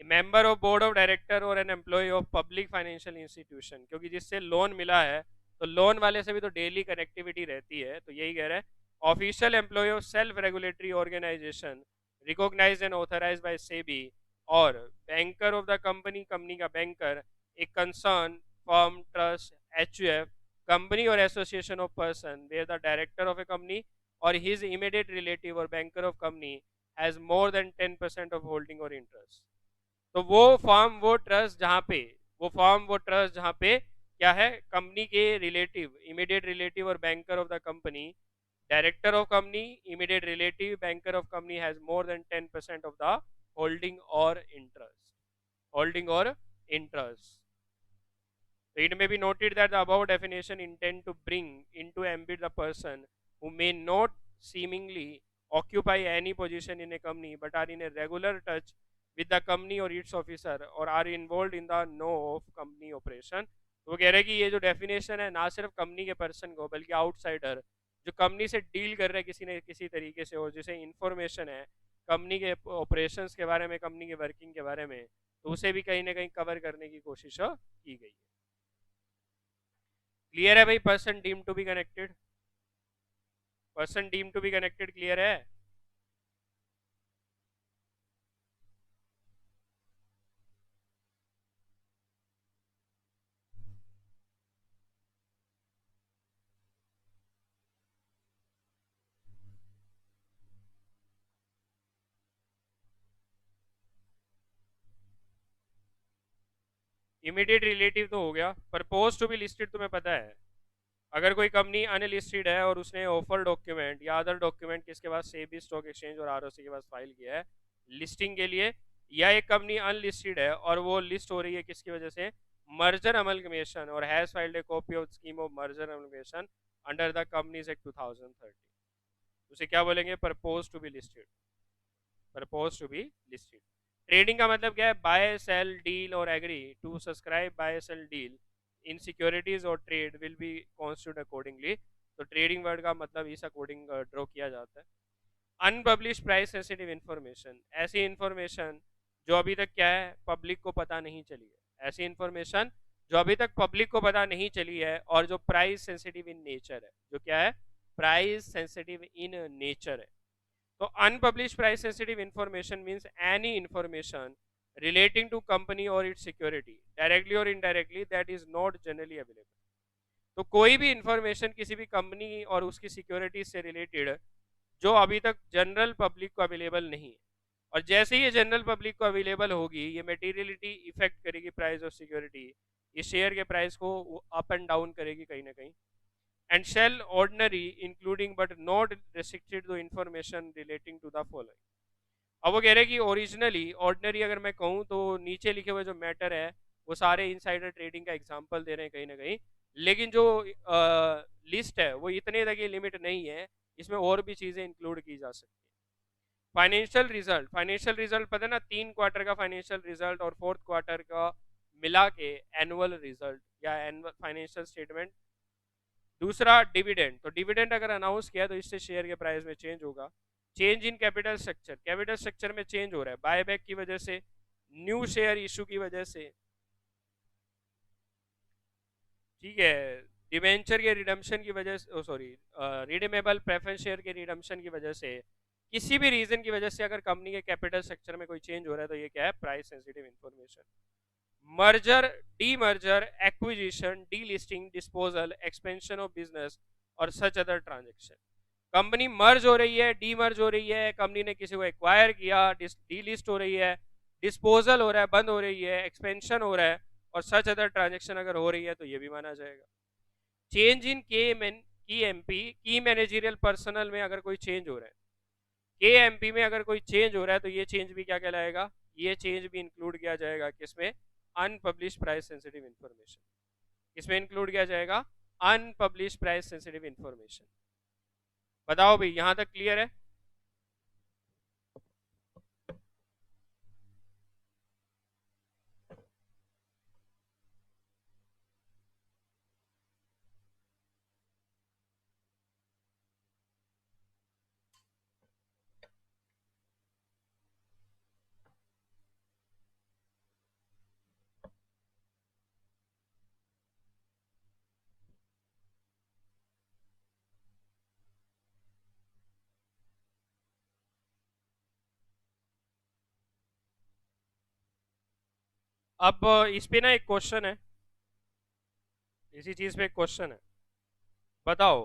Member of board of director और an employee of public financial institution, क्योंकि जिससे लोन मिला है तो लोन वाले से भी तो डेली कनेक्टिविटी रहती है, तो यही कह रहा है official employee of self regulatory organisation recognised and authorised by SEBI, और banker of the company, company का बैंकर, एक concern firm, trust, HUF, company और association of person where the director of a company और हिज इमीडिएट रिलेटिव और banker of company has more than 10% of holding और interest. तो वो form वो trust जहाँ पे, वो फॉर्म वो ट्रस्ट जहाँ पे क्या है, कंपनी के रिलेटिव, इमीडिएट रिलेटिव और banker of the company, director of company, immediate relative, banker of company has more than 10% of the holding और इंटरेस्ट, होल्डिंग और interest. So it may be noted that the above definition intend to bring into ambit the person who may not seemingly occupy any position in a company but are in a regular touch with the company or its officer or are involved in the know of company operation। तो वो कह रहे हैं कि ये जो definition है ना सिर्फ कंपनी के पर्सन को बल्कि आउटसाइडर जो कंपनी से डील कर रहे हैं किसी न किसी तरीके से और जिसे इंफॉर्मेशन है कंपनी के ऑपरेशंस के बारे में, कंपनी के वर्किंग के बारे में, तो उसे भी कहीं ना कहीं कवर करने की कोशिश की गई है। क्लियर है भाई? Person deem to be connected, person deem to be connected, clear है? इमीडिएट रिलेटिव तो हो गया। प्रपोज टू बी लिस्टेड तुम्हें पता है, अगर कोई कंपनी अनलिस्टेड है और उसने ऑफर डॉक्यूमेंट या अदर डॉक्यूमेंट किसके पास सेबी स्टॉक एक्सचेंज और आरओसी के पास फाइल किया है लिस्टिंग के लिए, या एक कंपनी अनलिस्टेड है और वो लिस्ट हो रही है किसकी वजह से, मर्जर अमलगमेशन, और has filed a copy of scheme of merger amalgamation under the companies act 2013, उसे क्या बोलेंगे? Propose to be listed, propose to be listed. Trading का मतलब क्या है? बाय सेल डील और agree to subscribe buy sell deal in securities और trade will be constitute accordingly. तो ट्रेडिंग वर्ड का मतलब इस अकॉर्डिंग ड्रॉ किया जाता है। अनपब्लिश प्राइस सेंसिटिव इंफॉर्मेशन, ऐसी इंफॉर्मेशन जो अभी तक क्या है, पब्लिक को पता नहीं चली है, ऐसी इंफॉर्मेशन जो अभी तक पब्लिक को पता नहीं चली है और जो प्राइस सेंसिटिव इन नेचर है, जो क्या है, प्राइस सेंसिटिव इन नेचर है। तो unpublish price sensitive information means any information relating to company or its security directly or indirectly that is not generally available। तो कोई भी इंफॉर्मेशन किसी भी कंपनी और उसकी सिक्योरिटी से रिलेटेड जो अभी तक जनरल पब्लिक को अवेलेबल नहीं है, और जैसे ही ये जनरल पब्लिक को अवेलेबल होगी ये मटेरियलिटी इफेक्ट करेगी प्राइस ऑफ सिक्योरिटी, ये शेयर के प्राइस को अप एंड डाउन करेगी कहीं ना कहीं। And shall ordinary including but not restricted to information relating to the following. अब वो कह रहे हैं कि ओरिजिनली ऑर्डिनरी अगर मैं कहूँ तो नीचे लिखे हुए जो मैटर है वो सारे इनसाइडर ट्रेडिंग का एग्जांपल दे रहे हैं कहीं ना कहीं, लेकिन जो लिस्ट है वो इतने तक ही लिमिट नहीं है, इसमें और भी चीज़ें इंक्लूड की जा सकती है। फाइनेंशियल रिजल्ट, फाइनेंशियल रिजल्ट पता है ना, 3 क्वार्टर का फाइनेंशियल रिजल्ट और 4th क्वार्टर का मिला के एनुअल रिजल्ट या एनुअल फाइनेंशियल स्टेटमेंट। दूसरा डिविडेंड, तो डिविडेंड अगर अनाउंस किया तो इससे शेयर के प्राइस में चेंज होगा। Change in capital structure, capital structure में चेंज हो रहा है बायबैक की वजह से, न्यू शेयर इशू की वजह से, ठीक है, डिवेंचर के रिडम्पशन की वजह से, सॉरी रिडीमेबल प्रेफरेंस शेयर के रिडम्पशन की वजह से, किसी भी रीजन की वजह से अगर कंपनी के कैपिटल स्ट्रक्चर में कोई चेंज हो रहा है तो ये क्या है, price sensitive information. Merger, demerger, acquisition, delisting, disposal, expansion of business और such other transaction. Company merge हो रही है, डीमर्ज हो रही है, कंपनी ने किसी को एक्वायर किया, डीलिस्ट हो रही है, डिस्पोजल हो रहा है, बंद हो रही है, एक्सपेंशन हो रहा है, और सच अदर ट्रांजेक्शन अगर हो रही है तो ये भी माना जाएगा। चेंज इन की एमपी, की मैनेजरियल पर्सनल में अगर कोई चेंज हो रहा है, के एमपी में अगर कोई चेंज हो रहा है तो ये चेंज भी क्या कहलाएगा, ये चेंज भी इंक्लूड किया जाएगा किसमें, अनपब्लिश प्राइस सेंसिटिव इंफॉर्मेशन। किसमें इंक्लूड किया जाएगा, अनपब्लिश प्राइस सेंसिटिव इंफॉर्मेशन। बताओ भाई, यहां तक क्लियर है? अब इस पे ना एक क्वेश्चन है, इसी चीज पे एक क्वेश्चन है, बताओ,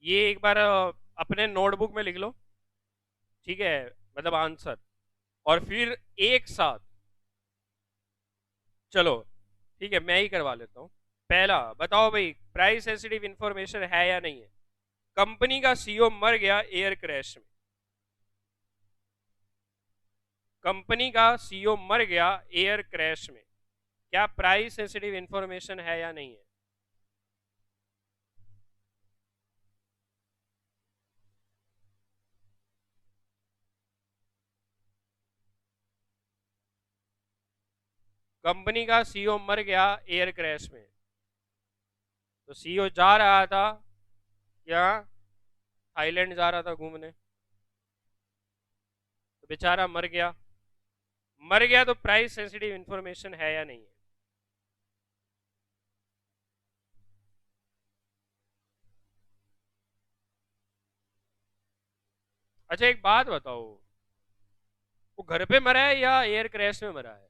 ये एक बार अपने नोटबुक में लिख लो, ठीक है, मतलब आंसर, और फिर एक साथ, चलो ठीक है मैं ही करवा लेता हूँ। पहला बताओ भाई, प्राइस सेंसिटिव इंफॉर्मेशन है या नहीं है? कंपनी का सीईओ मर गया एयर क्रैश में, कंपनी का सीईओ मर गया एयर क्रैश में, क्या प्राइस सेंसिटिव इंफॉर्मेशन है या नहीं है? कंपनी का सीईओ मर गया एयर क्रैश में, तो सीईओ जा रहा था, क्या थाईलैंड जा रहा था घूमने, बेचारा मर गया। मर गया तो प्राइस सेंसिटिव इंफॉर्मेशन है या नहीं है? अच्छा एक बात बताओ, वो घर पे मरा है या एयर क्रैश में मरा है?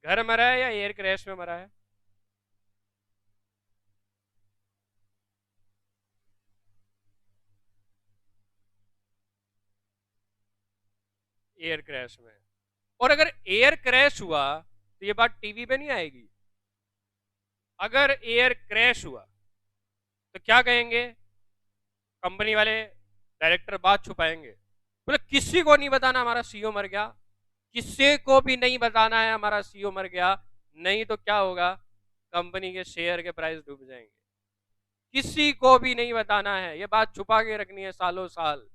घर मरा है या एयर क्रैश में मरा है? एयर क्रैश में। और अगर एयर क्रैश हुआ तो ये बात टीवी पे नहीं आएगी? अगर एयर क्रैश हुआ तो क्या कहेंगे कंपनी वाले? डायरेक्टर बात छुपाएंगे, बोले किसी को नहीं बताना हमारा सीईओ मर गया, किसी को भी नहीं बताना है हमारा सीईओ मर गया, नहीं तो क्या होगा, कंपनी के शेयर के प्राइस डूब जाएंगे। किसी को भी नहीं बताना है, ये बात छुपा के रखनी है सालों साल,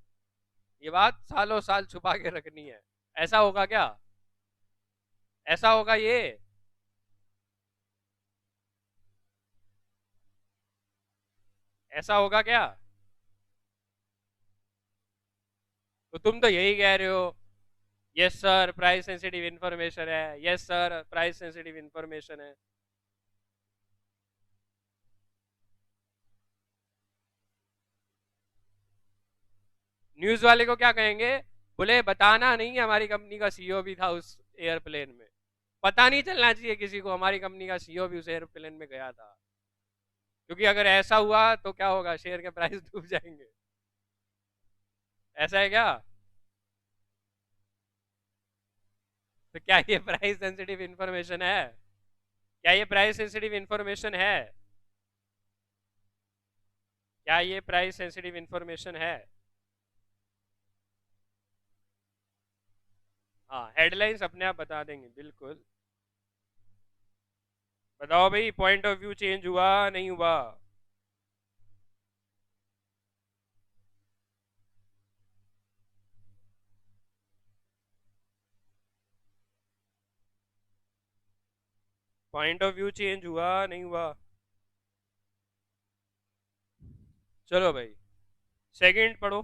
ये बात सालों साल छुपा के रखनी है। ऐसा होगा क्या? ऐसा होगा ये? ऐसा होगा क्या? तो तुम तो यही कह रहे हो, yes sir price sensitive information है, yes sir price sensitive information है। न्यूज वाले को क्या कहेंगे? बोले बताना नहीं, हमारी कंपनी का सीईओ भी था उस एयरप्लेन में, पता नहीं चलना चाहिए किसी को हमारी कंपनी का सीईओ भी उस एयरप्लेन में गया था, क्योंकि अगर ऐसा हुआ तो क्या होगा, शेयर के प्राइस डूब जाएंगे। ऐसा है क्या? तो क्या ये प्राइस सेंसिटिव इंफॉर्मेशन है? क्या ये प्राइस सेंसिटिव इंफॉर्मेशन है? क्या ये प्राइस सेंसिटिव इंफॉर्मेशन है? हाँ हेडलाइंस अपने आप बता देंगे बिल्कुल। बताओ भाई, पॉइंट ऑफ व्यू चेंज हुआ नहीं हुआ? पॉइंट ऑफ व्यू चेंज हुआ नहीं हुआ? चलो भाई, सेकंड पढ़ो,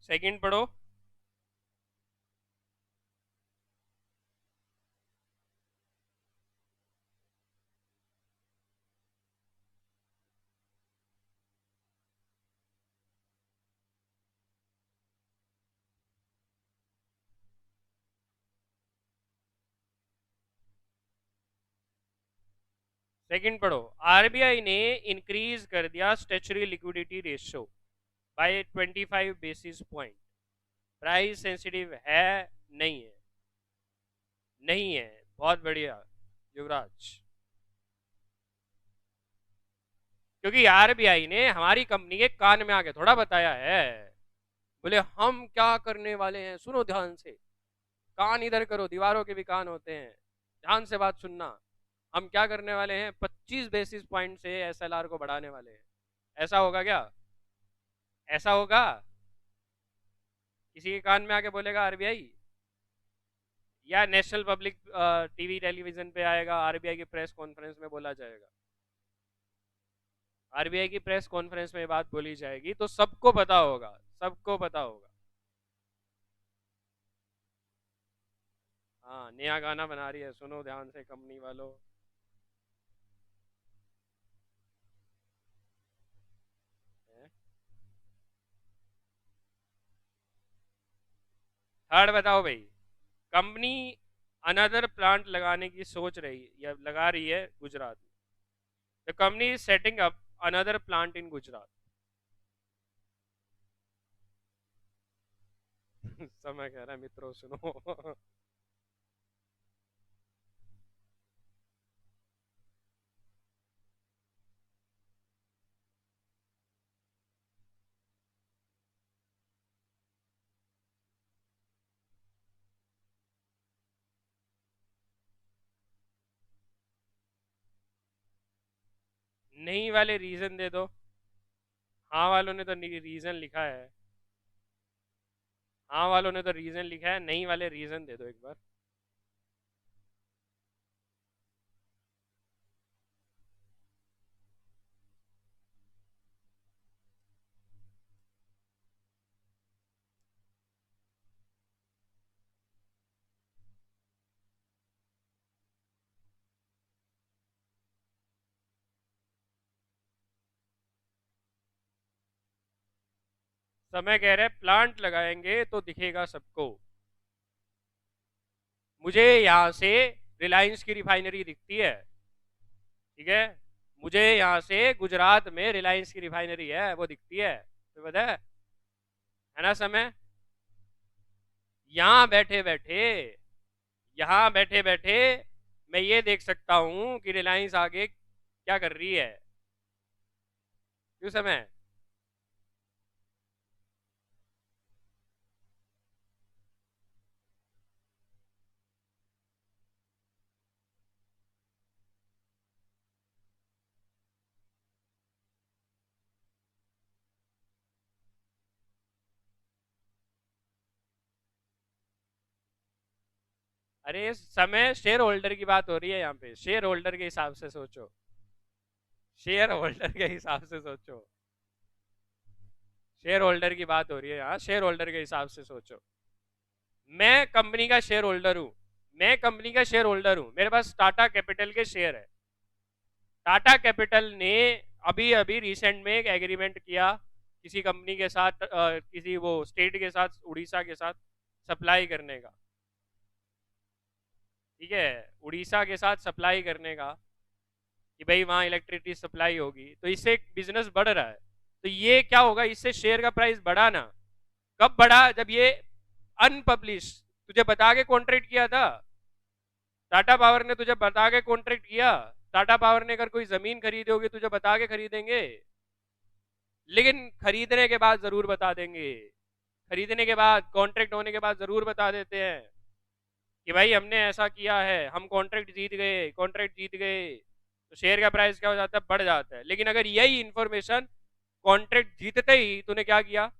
सेकंड पढ़ो। सेकंड पढ़ो। आरबीआई ने इंक्रीज कर दिया statutory liquidity ratio by 25 basis point. Price sensitive है नहीं है? नहीं है। बहुत बढ़िया युवराज, क्योंकि आरबीआई ने हमारी कंपनी के कान में आके थोड़ा बताया है। बोले हम क्या करने वाले हैं, सुनो ध्यान से, कान इधर करो, दीवारों के भी कान होते हैं, ध्यान से बात सुनना। हम क्या करने वाले हैं, 25 बेसिस पॉइंट से एसएलआर को बढ़ाने वाले हैं। ऐसा होगा क्या? ऐसा होगा? किसी के कान में आके बोलेगा आरबीआई? या नेशनल पब्लिक टीवी टेलीविजन पे आएगा, आरबीआई की प्रेस कॉन्फ्रेंस में बोला जाएगा? आरबीआई की प्रेस कॉन्फ्रेंस में बात बोली जाएगी तो सबको पता होगा, सबको पता होगा। हाँ नया गाना बना रही है, सुनो ध्यान से कंपनी वालों। थर्ड बताओ भाई। कंपनी अनदर प्लांट लगाने की सोच रही या लगा रही है गुजरात में। The company is setting up another plant in Gujarat. समय कह रहा है मित्रों सुनो। नहीं वाले रीजन दे दो। हाँ वालों ने तो रीजन लिखा है। हाँ वालों ने तो रीजन लिखा है, नहीं वाले रीजन दे दो एक बार। समय कह रहे प्लांट लगाएंगे तो दिखेगा सबको। मुझे यहां से रिलायंस की रिफाइनरी दिखती है, ठीक है, मुझे यहां से गुजरात में रिलायंस की रिफाइनरी है वो दिखती है, तो पता है ना समय। यहां बैठे बैठे, यहां बैठे बैठे मैं ये देख सकता हूं कि रिलायंस आगे क्या कर रही है। क्यों समय? अरे समय शेयर होल्डर की बात हो रही है यहाँ पे, शेयर होल्डर के हिसाब से सोचो, शेयर होल्डर के हिसाब से सोचो, शेयर होल्डर की बात हो रही है यहाँ, शेयर होल्डर के हिसाब से सोचो। मैं कंपनी का शेयर होल्डर हूं, मैं कंपनी का शेयर होल्डर हूं, मेरे पास टाटा कैपिटल के शेयर है। टाटा कैपिटल ने अभी अभी रिसेंट में एक एग्रीमेंट किया किसी कंपनी के साथ, किसी वो स्टेट के साथ, उड़ीसा के साथ सप्लाई करने का, ठीक है, उड़ीसा के साथ सप्लाई करने का, कि भाई वहां इलेक्ट्रिसिटी सप्लाई होगी, तो इससे एक बिजनेस बढ़ रहा है। तो ये क्या होगा, इससे शेयर का प्राइस बढ़ा ना। कब बढ़ा? जब ये अनपब्लिश, तुझे बता के कॉन्ट्रैक्ट किया था, टाटा पावर ने तुझे बता के कॉन्ट्रैक्ट किया। टाटा पावर ने अगर कोई जमीन खरीदी होगी तुझे बता के खरीदेंगे, लेकिन खरीदने के बाद जरूर बता देंगे, खरीदने के बाद, कॉन्ट्रैक्ट होने के बाद जरूर बता देते हैं कि भाई हमने ऐसा किया है, हम कॉन्ट्रैक्ट जीत गए, कॉन्ट्रैक्ट जीत गए, तो शेयर का प्राइस क्या हो जाता है, बढ़ जाता है। लेकिन अगर यही इंफॉर्मेशन कॉन्ट्रैक्ट जीतते ही तूने क्या किया,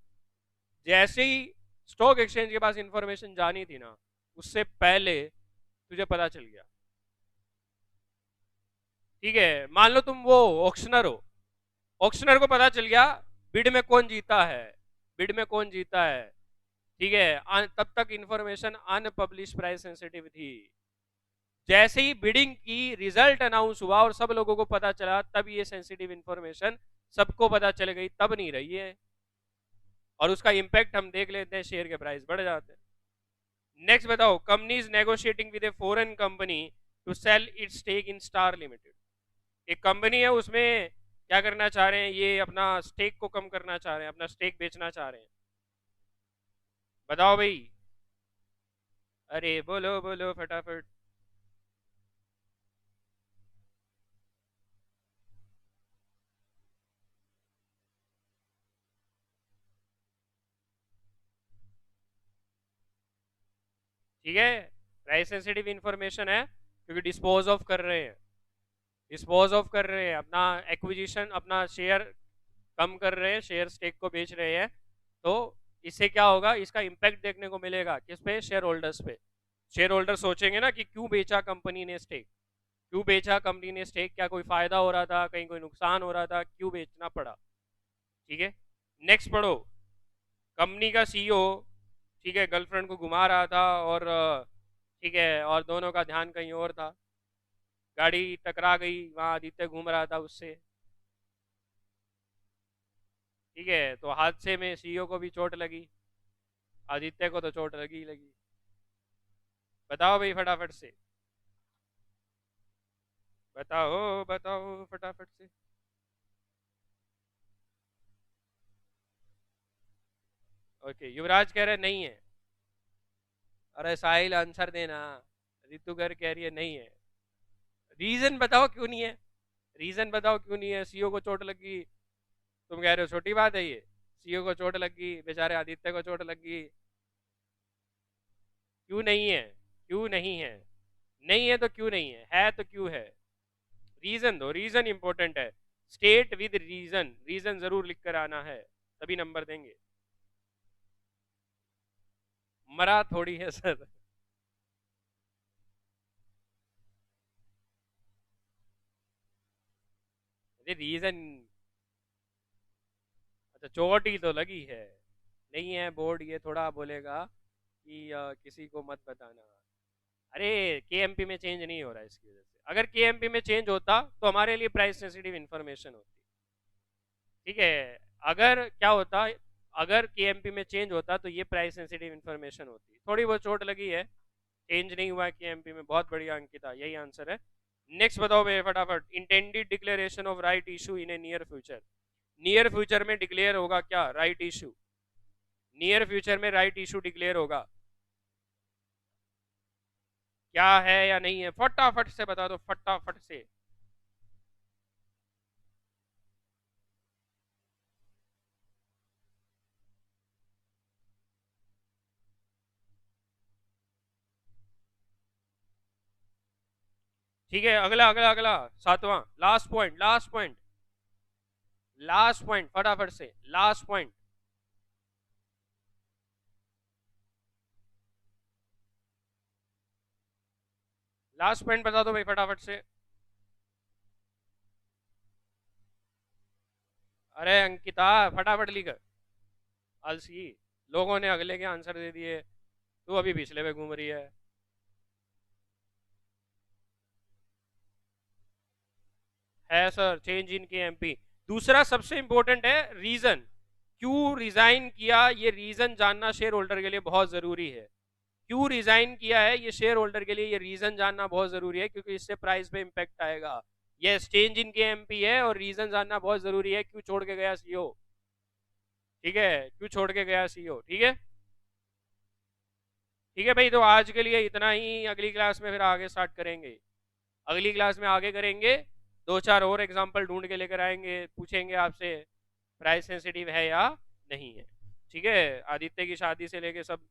जैसे ही स्टॉक एक्सचेंज के पास इंफॉर्मेशन जानी थी ना, उससे पहले तुझे पता चल गया, ठीक है, मान लो तुम वो ऑक्शनर हो, ऑक्शनर को पता चल गया बिड में कौन जीता है, बिड में कौन जीता है, ठीक है, तब तक इंफॉर्मेशन अनपब्लिश प्राइस सेंसिटिव थी। जैसे ही बिडिंग की रिजल्ट अनाउंस हुआ और सब लोगों को पता चला, तब ये सेंसिटिव इंफॉर्मेशन सबको पता चल गई, तब नहीं रही है, और उसका इंपैक्ट हम देख लेते हैं, शेयर के प्राइस बढ़ जाते हैं। नेक्स्ट बताओ, company is negotiating with a foreign company to sell its stake in Star Limited. एक कंपनी है, उसमें क्या करना चाह रहे हैं, ये अपना स्टेक को कम करना चाह रहे हैं, अपना स्टेक बेचना चाह रहे हैं। बताओ भाई, अरे बोलो बोलो फटाफट। ठीक है, प्राइस सेंसिटिव इंफॉर्मेशन है, क्योंकि डिस्पोज ऑफ कर रहे हैं, डिस्पोज ऑफ कर रहे हैं, अपना एक्विजिशन, अपना शेयर कम कर रहे हैं, शेयर स्टेक को बेच रहे हैं। तो इससे क्या होगा, इसका इंपैक्ट देखने को मिलेगा किस पे, शेयर होल्डर्स पे। शेयर होल्डर सोचेंगे ना कि क्यों बेचा कंपनी ने स्टेक, क्यों बेचा कंपनी ने स्टेक, क्या कोई फायदा हो रहा था, कहीं कोई नुकसान हो रहा था, क्यों बेचना पड़ा। ठीक है, नेक्स्ट पढ़ो। कंपनी का सीईओ, ठीक है, गर्लफ्रेंड को घुमा रहा था, और ठीक है, और दोनों का ध्यान कहीं और था, गाड़ी टकरा गई, वहां आदित्य घूम रहा था उससे, ठीक है, तो हादसे में सीईओ को भी चोट लगी, आदित्य को तो चोट लगी लगी। बताओ भाई फटाफट से, बताओ बताओ फटाफट से। ओके, युवराज कह रहे नहीं है। अरे साहिल आंसर देना, रितु घर कह रही है नहीं है। रीजन बताओ क्यों नहीं है, रीजन बताओ क्यों नहीं है। सीईओ को चोट लगी, तुम कह रहे हो छोटी बात है ये, सीईओ को चोट लगी, बेचारे आदित्य को चोट लगी, क्यों नहीं है, क्यों नहीं है, नहीं है तो क्यों नहीं है तो क्यों है, रीजन दो, रीजन इंपॉर्टेंट है। स्टेट विद रीजन, रीजन जरूर लिख कर आना है, तभी नंबर देंगे। मरा थोड़ी है सर। रीजन, अच्छा चोट ही तो लगी है, नहीं है बोर्ड ये थोड़ा बोलेगा कि किसी को मत बताना। अरे केएमपी में चेंज नहीं हो रहा है इसकी वजह से, अगर केएमपी में चेंज होता तो हमारे लिए प्राइस सेंसिटिव इंफॉर्मेशन होती, ठीक है। अगर क्या होता, अगर केएमपी में चेंज होता तो ये प्राइस सेंसिटिव इन्फॉर्मेशन होती। थोड़ी बहुत चोट लगी है, चेंज नहीं हुआ है केएमपी में। बहुत बढ़िया अंकिता, यही आंसर है। नेक्स्ट बताओ भैया फटाफट। Intended declaration of right issue in A near future. Near future में डिक्लेयर होगा क्या राइट इशू? नियर फ्यूचर में राइट इशू डिक्लेयर होगा क्या है या नहीं है? फटाफट से बता दो, फटाफट से। ठीक है, अगला अगला अगला, सातवां, last point, last point, last point, फटाफट से लास्ट पॉइंट। लास्ट पॉइंट बता दो भाई फटाफट से। अरे अंकिता फटाफट लिख। आलसी, लोगों ने अगले के आंसर दे दिए, तू अभी पिछले पे घूम रही है। सर, चेंज इन के एमपी। दूसरा सबसे इंपॉर्टेंट है रीजन, क्यों रिजाइन किया, ये रीजन जानना शेयर होल्डर के लिए बहुत जरूरी है। क्यों रिजाइन किया है ये शेयर होल्डर के लिए, ये रीजन जानना बहुत जरूरी है, क्योंकि इससे प्राइस पे इंपैक्ट आएगा। ये चेंज इन के एमपी है और रीजन जानना बहुत जरूरी है, क्यों छोड़ के गया सीईओ। ठीक है, क्यों छोड़ के गया सीईओ। ठीक है, ठीक है भाई, तो आज के लिए इतना ही। अगली क्लास में फिर आगे स्टार्ट करेंगे। अगली क्लास में आगे करेंगे, दो चार और एग्जाम्पल ढूंढ के लेकर आएंगे, पूछेंगे आपसे प्राइस सेंसिटिव है या नहीं है। ठीक है, आदित्य की शादी से लेके सब।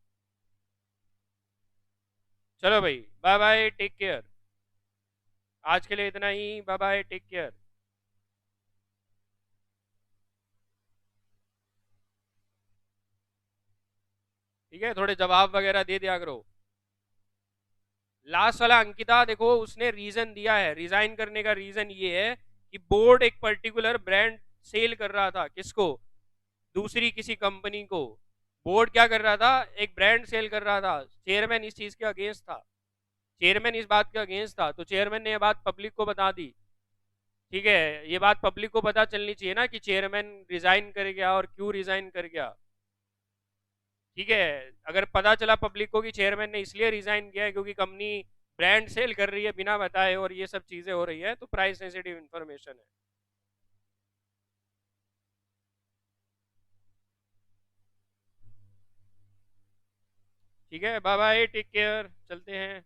चलो भाई, बाय बाय, टेक केयर। आज के लिए इतना ही, बाय बाय, टेक केयर। ठीक है, थोड़े जवाब वगैरह दे दिया करो। लास्ट वाला अंकिता देखो, उसने रीजन दिया है रिजाइन करने का। रीजन ये है कि बोर्ड एक पर्टिकुलर ब्रांड सेल कर रहा था, किसको? दूसरी किसी कंपनी को। बोर्ड क्या कर रहा था? एक ब्रांड सेल कर रहा था। चेयरमैन इस चीज के अगेंस्ट था, चेयरमैन इस बात के अगेंस्ट था, तो चेयरमैन ने यह बात पब्लिक को बता दी। ठीक है, ये बात पब्लिक को पता चलनी चाहिए ना कि चेयरमैन रिजाइन कर गया और क्यों रिजाइन कर गया। ठीक है, अगर पता चला पब्लिक को कि चेयरमैन ने इसलिए रिजाइन किया है क्योंकि कंपनी ब्रांड सेल कर रही है बिना बताए और ये सब चीजें हो रही है, तो प्राइस सेंसिटिव इंफॉर्मेशन है। ठीक है, बाय बाय, टेक केयर, चलते हैं।